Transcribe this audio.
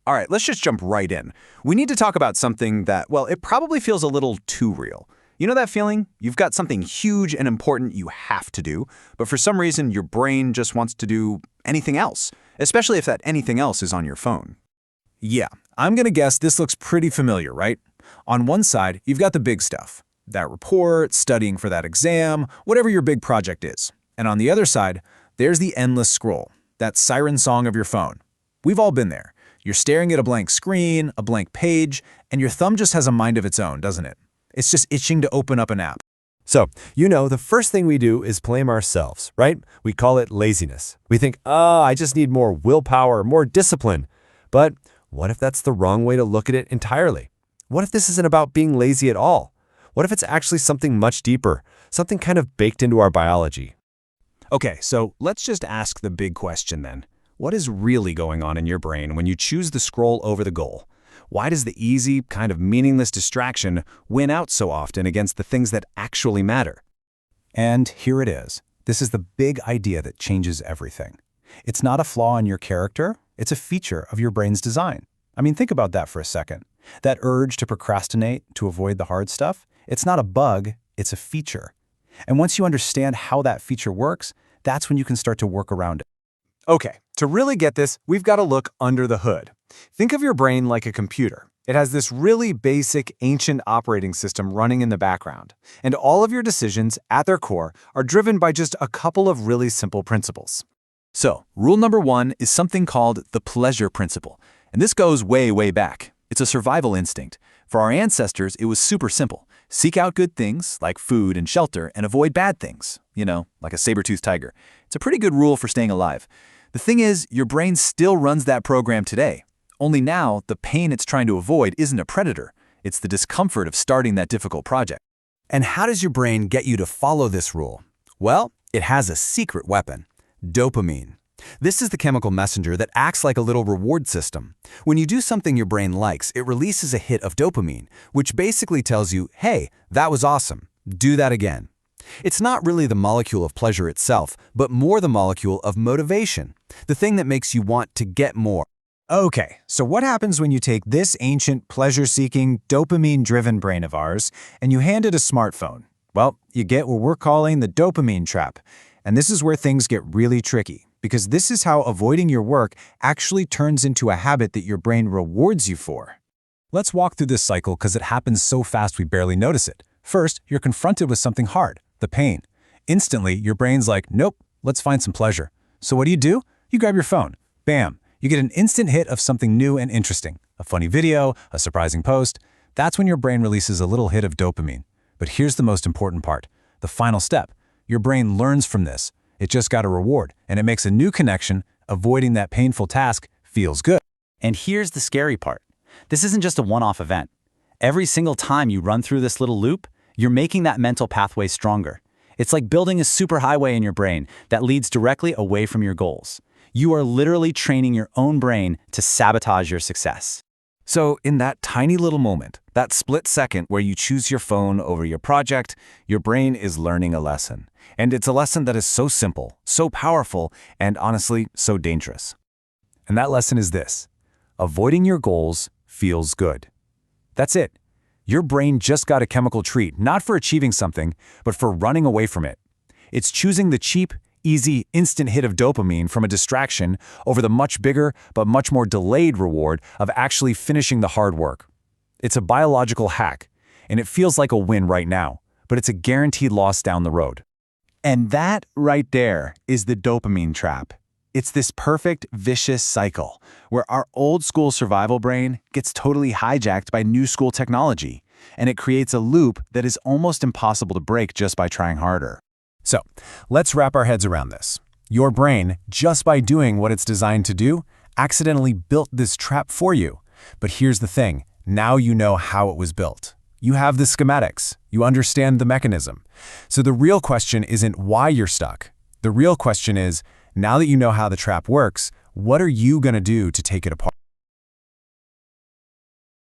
All right, let's just jump right in. We need to talk about something that, well, it probably feels a little too real. You know that feeling? You've got something huge and important you have to do, but for some reason your brain just wants to do anything else, especially if that anything else is on your phone. Yeah, I'm gonna guess this looks pretty familiar, right? On one side, you've got the big stuff. That report, studying for that exam, whatever your big project is. And on the other side, there's the endless scroll, that siren song of your phone. We've all been there. You're staring at a blank screen, a blank page, and your thumb just has a mind of its own, doesn't it? It's just itching to open up an app. So, the first thing we do is blame ourselves, right? We call it laziness. We think, I just need more willpower, more discipline. But what if that's the wrong way to look at it entirely? What if this isn't about being lazy at all? What if it's actually something much deeper, something kind of baked into our biology? Okay, so let's just ask the big question then. What is really going on in your brain when you choose the scroll over the goal? Why does the easy, kind of meaningless distraction win out so often against the things that actually matter? And here it is. This is the big idea that changes everything. It's not a flaw in your character, it's a feature of your brain's design. I mean, think about that for a second. That urge to procrastinate, to avoid the hard stuff, it's not a bug, it's a feature. And once you understand how that feature works, that's when you can start to work around it. Okay, to really get this, we've got to look under the hood. Think of your brain like a computer. It has this really basic, ancient operating system running in the background, and all of your decisions, at their core, are driven by just a couple of really simple principles. So, rule number 1 is something called the pleasure principle, and this goes way, way back. It's a survival instinct. For our ancestors, it was super simple. Seek out good things, like food and shelter, and avoid bad things, like a saber-toothed tiger. It's a pretty good rule for staying alive. The thing is, your brain still runs that program today. Only now, the pain it's trying to avoid isn't a predator. It's the discomfort of starting that difficult project. And how does your brain get you to follow this rule? Well, it has a secret weapon: dopamine. This is the chemical messenger that acts like a little reward system. When you do something your brain likes, it releases a hit of dopamine, which basically tells you, hey, that was awesome. Do that again. It's not really the molecule of pleasure itself, but more the molecule of motivation, the thing that makes you want to get more. Okay, so what happens when you take this ancient, pleasure-seeking, dopamine-driven brain of ours and you hand it a smartphone? Well, you get what we're calling the dopamine trap. And this is where things get really tricky, because this is how avoiding your work actually turns into a habit that your brain rewards you for. Let's walk through this cycle because it happens so fast we barely notice it. First, you're confronted with something hard, the pain. Instantly, your brain's like, nope, let's find some pleasure. So what do? You grab your phone. Bam! You get an instant hit of something new and interesting. A funny video, a surprising post. That's when your brain releases a little hit of dopamine. But here's the most important part. The final step. Your brain learns from this. It just got a reward, and it makes a new connection. Avoiding that painful task feels good. And here's the scary part. This isn't just a one-off event. Every single time you run through this little loop, you're making that mental pathway stronger. It's like building a superhighway in your brain that leads directly away from your goals. You are literally training your own brain to sabotage your success. So in that tiny little moment, that split second where you choose your phone over your project, your brain is learning a lesson. And it's a lesson that is so simple, so powerful, and honestly, so dangerous. And that lesson is this: avoiding your goals feels good. That's it. Your brain just got a chemical treat, not for achieving something, but for running away from it. It's choosing the cheap, easy, instant hit of dopamine from a distraction over the much bigger but much more delayed reward of actually finishing the hard work. It's a biological hack, and it feels like a win right now, but it's a guaranteed loss down the road. And that right there is the dopamine trap. It's this perfect, vicious cycle where our old school survival brain gets totally hijacked by new school technology, and it creates a loop that is almost impossible to break just by trying harder. So, let's wrap our heads around this. Your brain, just by doing what it's designed to do, accidentally built this trap for you. But here's the thing, now you know how it was built. You have the schematics, you understand the mechanism. So the real question isn't why you're stuck. The real question is, now that you know how the trap works, what are you going to do to take it apart?